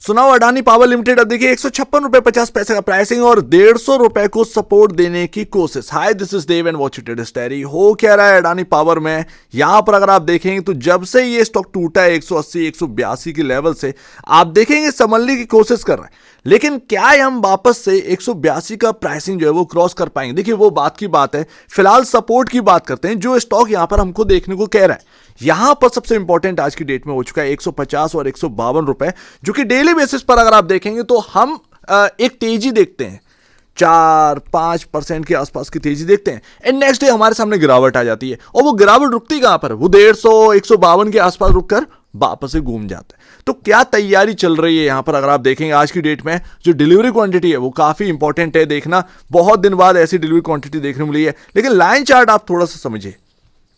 सुनाओ Adani power limited अब देखिए 156.50 का प्राइसिंग और 150 रुपए को सपोर्ट देने की कोशिश। Hi this is Dev and watch it starry. हो क्या रहा है अडानी पावर में? यहां पर अगर आप देखेंगे तो जब से ये स्टॉक टूटा है 180 182 के लेवल से, आप देखेंगे संभलने की कोशिश कर रहा है, लेकिन क्या हम वापस से 182 का प्राइसिंग जो है वो क्रॉस कर पाएंगे? देखिए वो बात की बात है। फिलहाल सपोर्ट की बात करते हैं जो स्टॉक यहां पर हमको देखने को कह रहा है। यहां पर सबसे इंपॉर्टेंट आज की डेट में हो चुका है 150 और 152 रुपए, जो कि डेली बेसिस पर अगर आप देखेंगे तो हम एक तेजी देखते हैं, 4-5% के आसपास की तेजी देखते हैं, एंड नेक्स्ट डे हमारे सामने गिरावट आ जाती है। और वो गिरावट रुकती कहां पर? वो 150 152 के आसपास रुककर वापस से घूम जाता है। तो क्या तैयारी चल रही है यहां पर? अगर आप देखेंगे आज की डेट में जो डिलीवरी क्वांटिटी है वो काफी इंपॉर्टेंट है देखना। बहुत दिन बाद ऐसी डिलीवरी क्वांटिटी देखने मिली है, लेकिन लाइन चार्ट आप थोड़ा सा समझिए।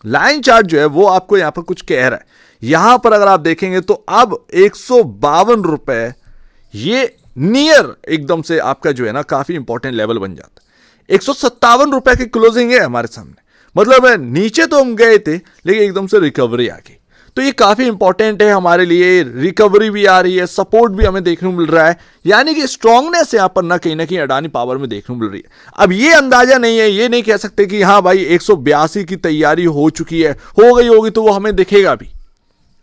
लाइन चार्ट जो है वो आपको यहां पर कुछ कह रहा है। यहां पर अगर आप देखेंगे तो अब 152 रुपए ये नियर एकदम से आपका जो है ना काफी इंपॉर्टेंट लेवल बन जाता है। 157 रुपए की क्लोजिंग है हमारे सामने, मतलब नीचे तो हम गए थे लेकिन एकदम से रिकवरी आ गई। तो ये काफी इंपॉर्टेंट है हमारे लिए। रिकवरी भी आ रही है, सपोर्ट भी हमें देखने को मिल रहा है, यानी कि स्ट्रांगनेस यहां पर ना कहीं अडानी पावर में देखने को मिल रही है। अब ये अंदाजा नहीं है, ये नहीं कह सकते कि हाँ भाई 182 की तैयारी हो चुकी है, हो गई होगी तो वो हमें दिखेगा भी,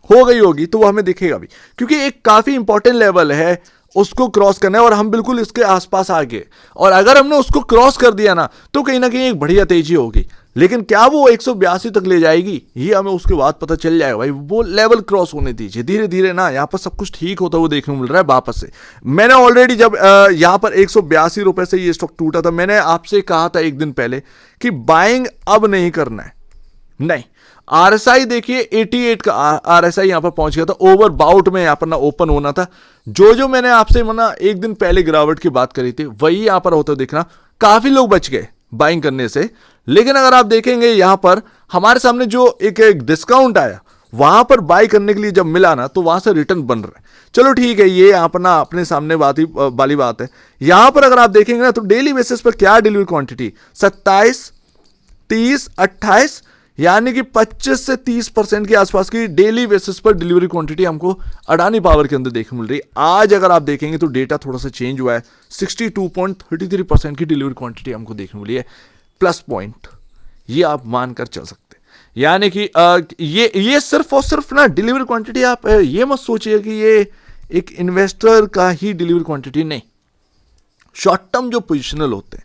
हो गई होगी तो वो हमें दिखेगा भी, क्योंकि एक काफी इंपॉर्टेंट लेवल है, उसको क्रॉस करना है और हम बिल्कुल इसके आसपास आ गए। और अगर हमने उसको क्रॉस कर दिया ना तो कहीं ना कहीं एक बढ़िया तेजी होगी, लेकिन क्या वो 182 तक ले जाएगी ये हमें उसके बाद पता चल जाएगा। भाई वो लेवल क्रॉस होने दीजिए, धीरे धीरे ना यहाँ पर सब कुछ ठीक होता हुआ देखने को मिल रहा है वापस से। मैंने ऑलरेडी जब यहाँ पर 182 रुपए से ये स्टॉक टूटा था, मैंने आपसे कहा था एक दिन पहले कि बाइंग अब नहीं करना है। नहीं, आरएसआई देखिए 88 का आरएसआई यहां पर पहुंच गया था, ओवर बाउट में यहां पर ना ओपन होना था। जो मैंने आपसे मना एक दिन पहले गिरावट की बात करी थी वही यहां पर होता दिखना। काफी लोग बच गए बाइंग करने से, लेकिन अगर आप देखेंगे यहां पर हमारे सामने जो एक डिस्काउंट आया वहां पर बाई करने के लिए जब मिला ना तो वहां से रिटर्न बन रहा है। चलो ठीक है, ये यहां पर ना अपने सामने वाली बात है। यहां पर अगर आप देखेंगे ना तो डेली बेसिस पर क्या डिलीवरी क्वांटिटी 27 30 28 यानी कि 25 से 30% के आसपास की डेली बेसिस पर डिलीवरी क्वांटिटी हमको अडानी पावर के अंदर देखने मिल रही है। आज अगर आप देखेंगे तो डेटा थोड़ा सा चेंज हुआ है, 62.33% की डिलीवरी क्वांटिटी हमको देखने मिली है, प्लस पॉइंट, ये आप मानकर चल सकते हैं। यानी कि ये सिर्फ और सिर्फ ना डिलीवरी क्वांटिटी, आप ये मत सोचिए कि ये एक इन्वेस्टर का ही डिलीवरी क्वांटिटी, नहीं, शॉर्ट टर्म जो पोजिशनल होते हैं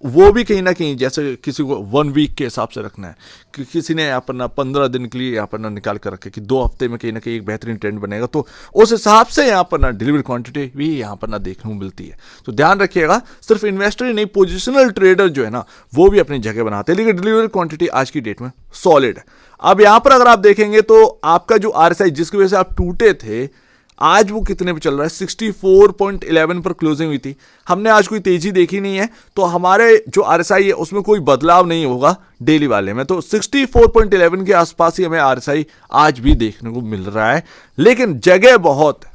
वो भी कहीं ना कहीं, जैसे किसी को 1 वीक के हिसाब से रखना है, कि किसी ने यहाँ पर ना 15 दिन के लिए यहाँ पर ना निकाल कर रखे कि 2 हफ्ते में कहीं ना कहीं एक बेहतरीन ट्रेंड बनेगा, तो उस हिसाब से यहाँ पर ना डिलीवरी क्वांटिटी भी यहाँ पर ना देखने को मिलती है। तो ध्यान रखिएगा, सिर्फ इन्वेस्टर ही नहीं, पोजिशनल ट्रेडर जो है ना वो भी अपनी जगह बनाते हैं, लेकिन डिलीवरी क्वांटिटी आज की डेट में सॉलिड है। अब यहाँ पर अगर आप देखेंगे तो आपका जो आरएसआई जिसकी वजह से आप टूटे थे, आज वो कितने पे चल रहा है? 64.11 पर क्लोजिंग हुई थी। हमने आज कोई तेजी देखी नहीं है, तो हमारे जो आरएसआई है उसमें कोई बदलाव नहीं होगा डेली वाले में, तो 64.11 के आसपास ही हमें आरएसआई आज भी देखने को मिल रहा है। लेकिन जगह बहुत है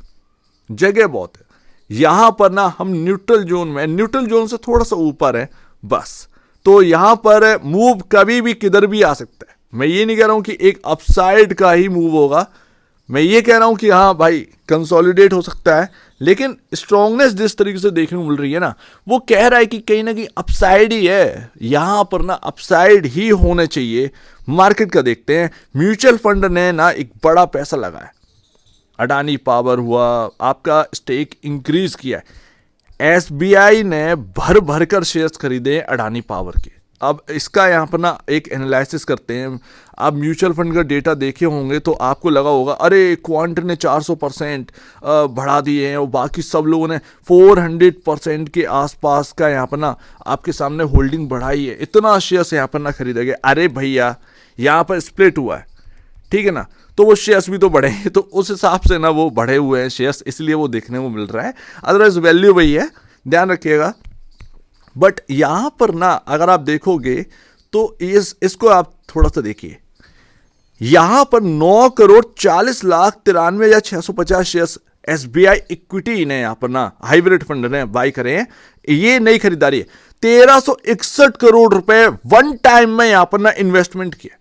यहां पर ना, हम न्यूट्रल जोन में, न्यूट्रल जोन से थोड़ा सा ऊपर है बस, तो यहां पर मूव कभी भी किधर भी आ सकता है। मैं ये नहीं कह रहा हूं कि एक अपसाइड का ही मूव होगा, मैं ये कह रहा हूं कि हाँ भाई कंसोलिडेट हो सकता है, लेकिन स्ट्रांगनेस जिस तरीके से देखने को मिल रही है ना, वो कह रहा है कि कहीं ना कहीं अपसाइड ही है। यहां पर ना अपसाइड ही होने चाहिए। मार्केट का देखते हैं, म्यूचुअल फंड ने ना एक बड़ा पैसा लगाया, अडानी पावर हुआ, आपका स्टेक इंक्रीज किया है। एसबीआई ने भर भर कर शेयर्स खरीदे अडानी पावर के। अब इसका यहाँ पर ना एक एनालिसिस करते हैं। आप म्यूचुअल फंड का डेटा देखे होंगे तो आपको लगा होगा अरे क्वांट ने 400% बढ़ा दिए हैं और बाकी सब लोगों ने 400% के आसपास का यहाँ पर ना आपके सामने होल्डिंग बढ़ाई है, इतना शेयर्स यहाँ पर ना खरीदा गया। अरे भैया यहाँ पर स्प्लिट हुआ है, ठीक है ना, तो वो शेयर्स भी तो बढ़े हैं, तो उस हिसाब से ना वो बढ़े हुए हैं शेयर्स, इसलिए वो देखने को मिल रहा है, अदरवाइज वैल्यू वही है, ध्यान रखिएगा। बट यहां पर ना अगर आप देखोगे तो इसको आप थोड़ा सा देखिए, यहां पर 9,40,93,650 शेयर्स एसबीआई इक्विटी ने यहां पर ना हाइब्रिड फंड ने बाई करे हैं। ये नई खरीदारी है, 1361 करोड़ रुपए वन टाइम में यहां पर ना इन्वेस्टमेंट किया।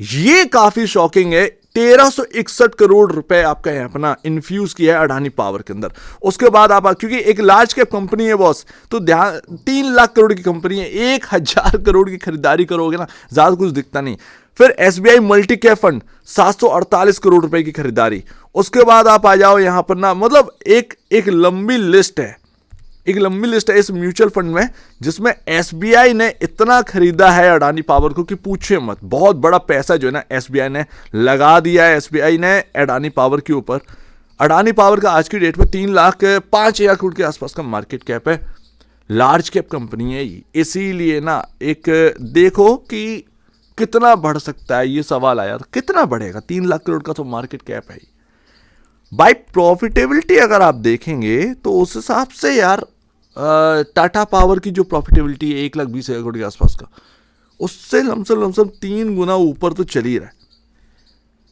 ये काफी शॉकिंग है, 1361 करोड़ रुपए आपका यहाँ अपना इन्फ्यूज किया है अडानी पावर के अंदर। उसके बाद आप, क्योंकि एक लार्ज कैप कंपनी है बॉस, तो ध्यान 3 लाख करोड़ की कंपनी है, 1000 करोड़ की खरीदारी करोगे ना, ज्यादा कुछ दिखता नहीं। फिर SBI multi cap fund 748 crore रुपए की खरीदारी। उसके बाद आप आ जाओ यहां पर ना, मतलब एक लंबी लिस्ट है, एक लंबी लिस्ट है इस म्यूचुअल फंड में, जिसमें एसबीआई ने इतना खरीदा है अडानी पावर को कि पूछे मत। बहुत बड़ा पैसा जो है ना एसबीआई ने लगा दिया है, एसबीआई ने अडानी पावर के ऊपर। अडानी पावर का आज की डेट में 3,05,000 करोड़ के आसपास का मार्केट कैप है, लार्ज कैप कंपनी है ये। इसीलिए ना एक देखो कि कितना बढ़ सकता है, ये सवाल आया, तो कितना बढ़ेगा? 3 लाख करोड़ का तो मार्केट कैप है। बाय प्रॉफिटेबिलिटी अगर आप देखेंगे तो उस हिसाब से यार टाटा पावर की जो प्रॉफिटेबिलिटी है 1,20,000 करोड़ के आसपास का, उससे लमसम 3 गुना ऊपर तो चल ही रहा है।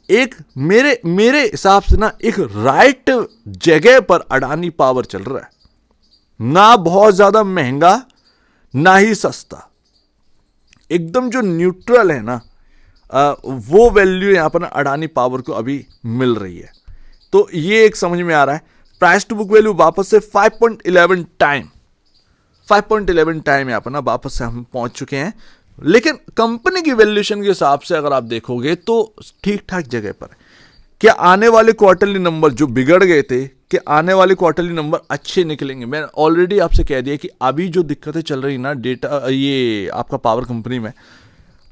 एक मेरे हिसाब से ना एक राइट जगह पर अडानी पावर चल रहा है, ना बहुत ज्यादा महंगा ना ही सस्ता, एकदम जो न्यूट्रल है ना, वो वैल्यू यहां पर अडानी पावर को अभी मिल रही है। तो ये एक समझ में आ रहा है। प्राइस टू बुक वैल्यू वापस से 5.11 टाइम यहां पर ना वापस से हम पहुंच चुके हैं। लेकिन कंपनी की वैल्यूएशन के हिसाब से अगर आप देखोगे तो ठीक ठाक जगह पर है। क्या आने वाले क्वार्टरली नंबर जो बिगड़ गए थे, कि आने वाले क्वार्टरली नंबर अच्छे निकलेंगे? मैंने ऑलरेडी आपसे कह दिया कि अभी जो दिक्कतें चल रही ना डेटा, ये आपका पावर कंपनी में,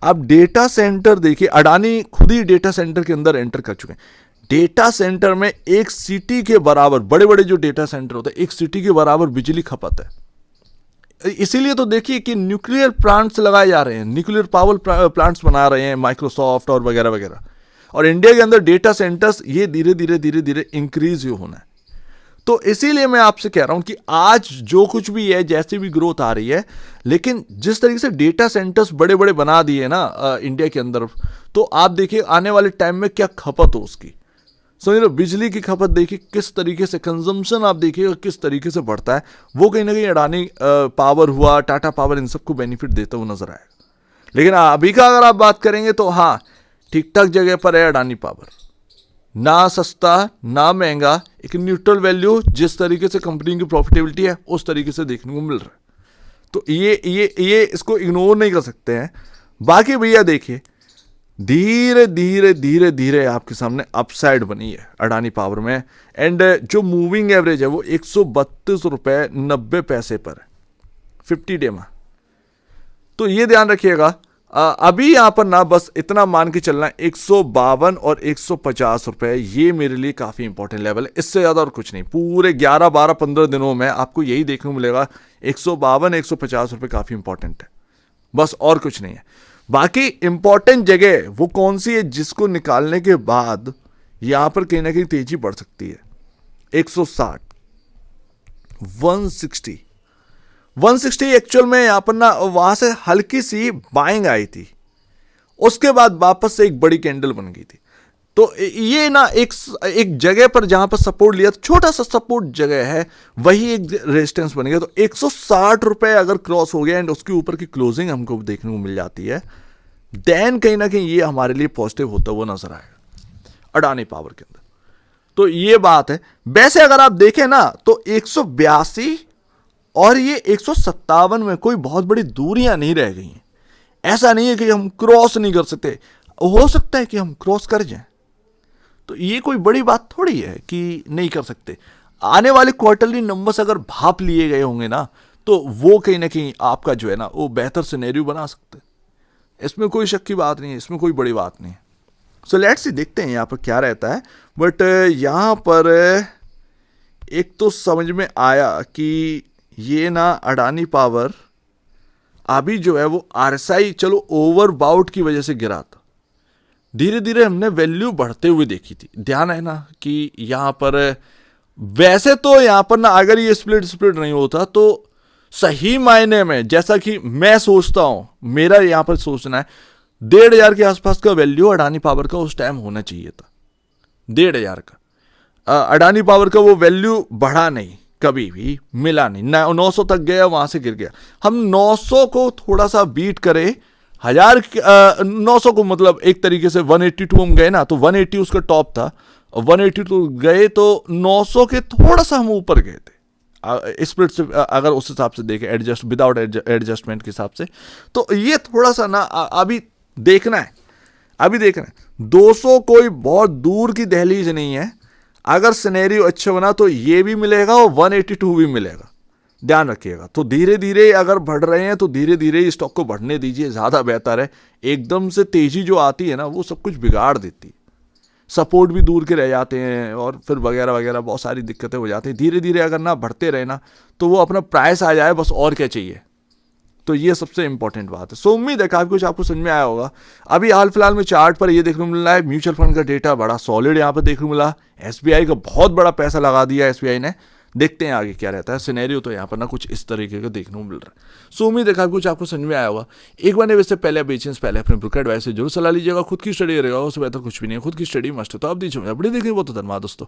आप डेटा सेंटर देखिए, अडानी खुद ही डेटा सेंटर के अंदर एंटर कर चुके हैं। डेटा सेंटर में एक सिटी के बराबर, बड़े बड़े जो डेटा सेंटर होते हैं, एक सिटी के बराबर बिजली खपत है। इसीलिए तो देखिए कि न्यूक्लियर प्लांट्स लगाए जा रहे हैं, न्यूक्लियर पावर प्लांट्स बना रहे हैं माइक्रोसॉफ्ट और वगैरह वगैरह। और इंडिया के अंदर डेटा सेंटर्स ये धीरे धीरे इंक्रीज ही होना है। तो इसीलिए मैं आपसे कह रहा हूं कि आज जो कुछ भी है, जैसी भी ग्रोथ आ रही है, लेकिन जिस तरीके से डेटा सेंटर्स बड़े बड़े बना दिए ना इंडिया के अंदर, तो आप देखिए आने वाले टाइम में क्या खपत हो उसकी। समझ लो, बिजली की खपत देखिए किस तरीके से, कंजम्पशन आप देखिए किस तरीके से बढ़ता है। वो कहीं ना कहीं अडानी पावर हुआ, टाटा पावर, इन सबको बेनिफिट देता हुआ नजर आएगा। लेकिन अभी का अगर आप बात करेंगे तो हाँ, ठीक ठाक जगह पर है अडानी पावर, ना सस्ता ना महंगा, एक न्यूट्रल वैल्यू। जिस तरीके से कंपनी की प्रॉफिटेबिलिटी है उस तरीके से देखने को मिल रहा है। तो ये इसको इग्नोर नहीं कर सकते हैं। बाकी भैया देखिए, धीरे धीरे आपके सामने अपसाइड बनी है अडानी पावर में। एंड जो मूविंग एवरेज है वो 132 रुपये 90 पैसे पर है 50 डे में। तो ये ध्यान रखिएगा। अभी यहां पर ना बस इतना मान के चलना, 152 और 150 रुपए, ये मेरे लिए काफी इंपॉर्टेंट लेवल है। इससे ज्यादा और कुछ नहीं। पूरे 11, 12, 15 दिनों में आपको यही देखने को मिलेगा। 152, 150 रुपए काफी इंपॉर्टेंट है, बस और कुछ नहीं है। बाकी इंपॉर्टेंट जगह वो कौन सी है जिसको निकालने के बाद यहां पर कहीं ना कहीं तेजी बढ़ सकती है? 160, 160 एक्चुअल में यहां पर ना वहां से हल्की सी बाइंग आई थी, उसके बाद वापस से एक बड़ी कैंडल बन गई थी। तो ये ना एक जगह पर जहां पर सपोर्ट लिया, तो छोटा सा सपोर्ट जगह है, वही एक रेजिस्टेंस बन गया। तो 160 रुपए अगर क्रॉस हो गया एंड उसके ऊपर की क्लोजिंग हमको देखने को मिल जाती है, देन कहीं ना कहीं ये हमारे लिए पॉजिटिव होता हुआ नजर आएगा अडानी पावर के अंदर। तो ये बात है। वैसे अगर आप देखें ना तो 182 और ये 157 में कोई बहुत बड़ी दूरियां नहीं रह गई हैं। ऐसा नहीं है कि हम क्रॉस नहीं कर सकते, हो सकता है कि हम क्रॉस कर जाएं। तो ये कोई बड़ी बात थोड़ी है कि नहीं कर सकते। आने वाले क्वार्टरली नंबर्स अगर भाप लिए गए होंगे ना, तो वो कहीं ना कहीं आपका जो है ना वो बेहतर सिनेरियो बना सकते हैं। इसमें कोई शक की बात नहीं है, इसमें कोई बड़ी बात नहीं है। सो लेट्स सी, देखते हैं यहाँ पर क्या रहता है। बट यहाँ पर एक तो समझ में आया कि ये ना अडानी पावर अभी जो है वो आरएसआई चलो ओवरबाउट की वजह से गिरा था। धीरे धीरे हमने वैल्यू बढ़ते हुए देखी थी। ध्यान है ना कि यहां पर वैसे तो यहां पर ना अगर ये स्प्लिट नहीं होता तो सही मायने में, जैसा कि मैं सोचता हूं, मेरा यहां पर सोचना है, 1,500 के आसपास का वैल्यू अडानी पावर का उस टाइम होना चाहिए था। 1,500 का अडानी पावर का वो वैल्यू बढ़ा नहीं, कभी भी मिला नहीं। 900 तक गया, वहां से गिर गया। हम 900 को थोड़ा सा बीट करें 900 को मतलब एक तरीके से 182 हम गए ना, तो 180 उसका टॉप था, 182 गए तो 900 के थोड़ा सा हम ऊपर गए थे स्प्लिट से, अगर उस हिसाब से देखें एडजस्ट विदाउट एडजस्टमेंट के हिसाब से। तो ये थोड़ा सा ना अभी देखना है, 200 कोई बहुत दूर की दहलीज नहीं है। अगर सिनेरियो अच्छा बना तो ये भी मिलेगा और 182 भी मिलेगा, ध्यान रखिएगा। तो धीरे धीरे अगर बढ़ रहे हैं तो धीरे धीरे स्टॉक को बढ़ने दीजिए, ज़्यादा बेहतर है। एकदम से तेज़ी जो आती है ना वो सब कुछ बिगाड़ देती है, सपोर्ट भी दूर के रह जाते हैं और फिर वगैरह वगैरह बहुत सारी दिक्कतें हो जाती हैं। धीरे धीरे अगर ना बढ़ते रहे ना तो वो अपना प्राइस आ जाए, बस और क्या चाहिए। तो ये सबसे इंपॉर्टेंट बात है। सो उम्मीद है काफ़ी कुछ आपको समझ में आया होगा। अभी हाल फिलहाल में चार्ट पर ये देखने को मिल रहा है, म्यूचुअल फंड का डेटा बड़ा सॉलिड यहाँ पर देखने को मिला। एसबीआई का बहुत बड़ा पैसा लगा दिया एसबीआई ने, देखते हैं आगे क्या रहता है। सिनेरियो तो यहाँ पर ना कुछ इस तरीके का देखने को मिल रहा है। सो उम्मीद है काफ़ी कुछ आपको समझ में आया होगा। एक बार वैसे पहले बेचने से पहले अपने ब्रोकर एडवाइस से जरूर सलाह लीजिएगा। खुद की स्टडी रहेगा, उससे बेहतर कुछ भी नहीं है। खुद की स्टडी मस्ट है। तो आप दीजिए अपनी देखिए, वो तो धन्यवाद दोस्तों।